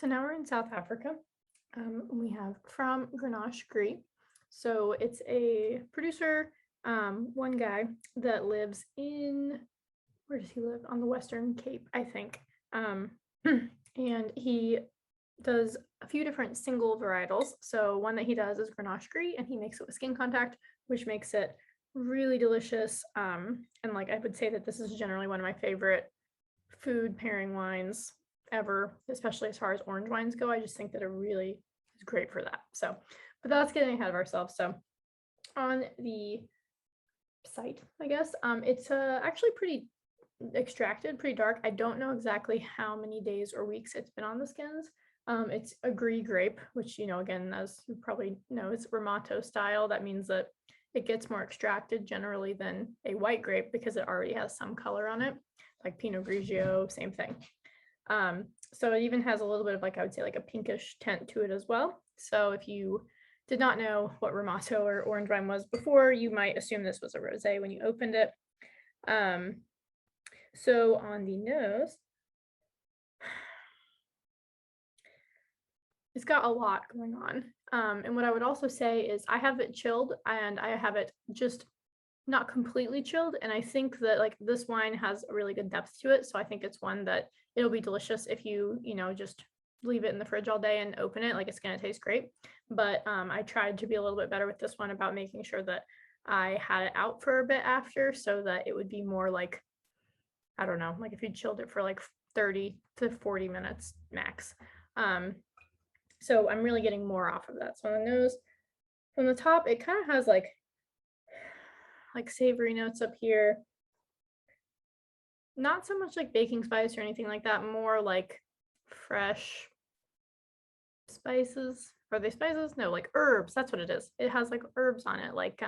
So now we're in South Africa. We have from Grenache Gris. So it's a producer, one guy that lives in, where does he live? On the Western Cape, I think. And he does a few different single varietals. So one that he does is Grenache Gris, and he makes it with skin contact, which makes it really delicious. And like I would say that this is generally one of my favorite food pairing wines ever, especially as far as orange wines go. I just think that it really is great for that. So, but that's getting ahead of ourselves. So on the site, I guess, it's actually pretty extracted, pretty dark. I don't know exactly how many days or weeks it's been on the skins. It's a gris grape, which, you know, again, as you probably know, it's Ramato style. That means that it gets more extracted generally than a white grape because it already has some color on it, like Pinot Grigio, same thing. So it even has a little bit of, like, I would say, like a pinkish tint to it as well. So if you did not know what Ramato or orange wine was before, you might assume this was a rosé when you opened it. So on the nose, it's got a lot going on. And what I would also say is I have it chilled and I have it just not completely chilled. And I think that like this wine has a really good depth to it. So I think it's one that it'll be delicious if you know, just leave it in the fridge all day and open it. Like it's going to taste great. But I tried to be a little bit better with this one about making sure that I had it out for a bit after so that it would be more like, I don't know, like if you chilled it for like 30 to 40 minutes max. So I'm really getting more off of that. So on the nose, from the top, it kind of has like savory notes up here. Not so much like baking spice or anything like that, more like fresh spices. Are they spices? No, like herbs. That's what it is. It has like herbs on it, like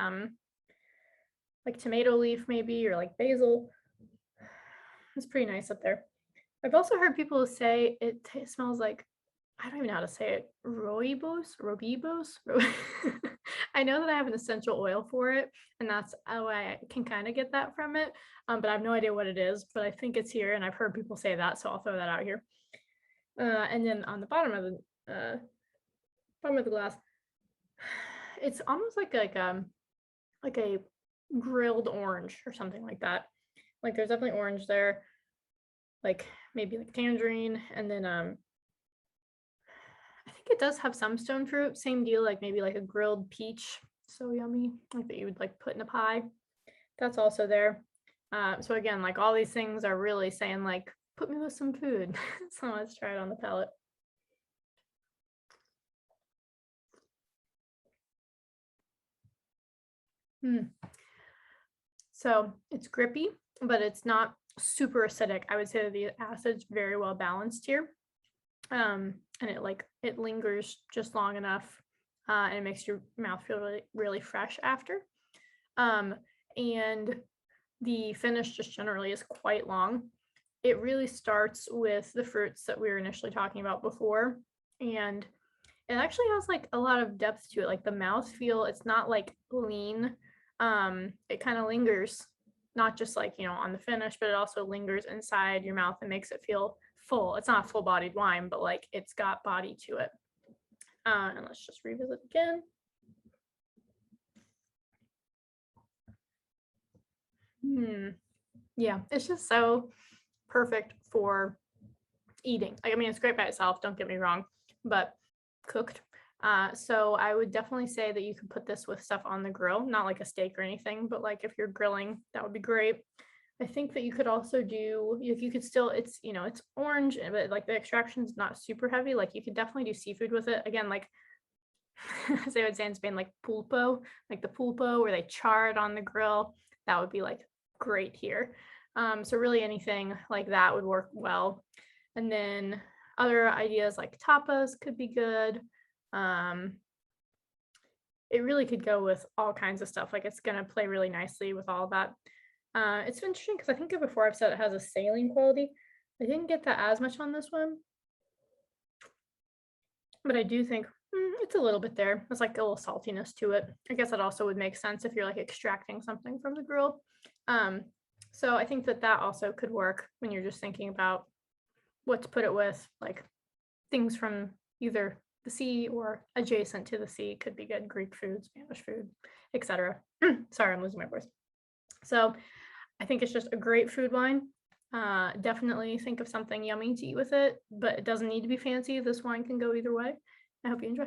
tomato leaf maybe, or like basil. It's pretty nice up there. I've also heard people say it smells like, I don't even know how to say it, roibos. I know that I have an essential oil for it, and that's how I can kind of get that from it. But I have no idea what it is, but I think it's here, and I've heard people say that, so I'll throw that out here. And then on the bottom of the glass, it's almost like a grilled orange or something like that. Like there's definitely orange there, like maybe like tangerine, and then I think it does have some stone fruit. Same deal, like maybe like a grilled peach. So yummy, like that you would like put in a pie. That's also there. So again, like all these things are really saying like, put me with some food. So let's try it on the palate. So it's grippy, but it's not super acidic. I would say that the acid's very well balanced here. And it lingers just long enough, and it makes your mouth feel really, really fresh after. And the finish just generally is quite long. It really starts with the fruits that we were initially talking about before, and it actually has like a lot of depth to it. Like the mouth feel, it's not like lean. It kind of lingers, not just like, you know, on the finish, but it also lingers inside your mouth and makes it feel full. It's not a full-bodied wine, but like it's got body to it. And let's just revisit again. Yeah, it's just so perfect for eating. Like, I mean, it's great by itself, don't get me wrong, but cooked. So I would definitely say that you could put this with stuff on the grill, not like a steak or anything, but like if you're grilling, that would be great. I think that you could also do, if you could still, it's, you know, it's orange, but like the extraction is not super heavy. Like you could definitely do seafood with it. Again, like as they would say in Spain, like pulpo, like the pulpo where they char it on the grill. That would be like great here. So really anything like that would work well. And then other ideas like tapas could be good. It really could go with all kinds of stuff. Like it's gonna play really nicely with all that. It's interesting because I think before I've said it has a saline quality. I didn't get that as much on this one, but I do think it's a little bit there. There's like a little saltiness to it. I guess that also would make sense if you're like extracting something from the grill. So I think that also could work when you're just thinking about what to put it with. Like things from either the sea or adjacent to the sea could be good. Greek food, Spanish food, etc. Sorry, I'm losing my voice. So I think it's just a great food wine. Definitely think of something yummy to eat with it, but it doesn't need to be fancy. This wine can go either way. I hope you enjoy.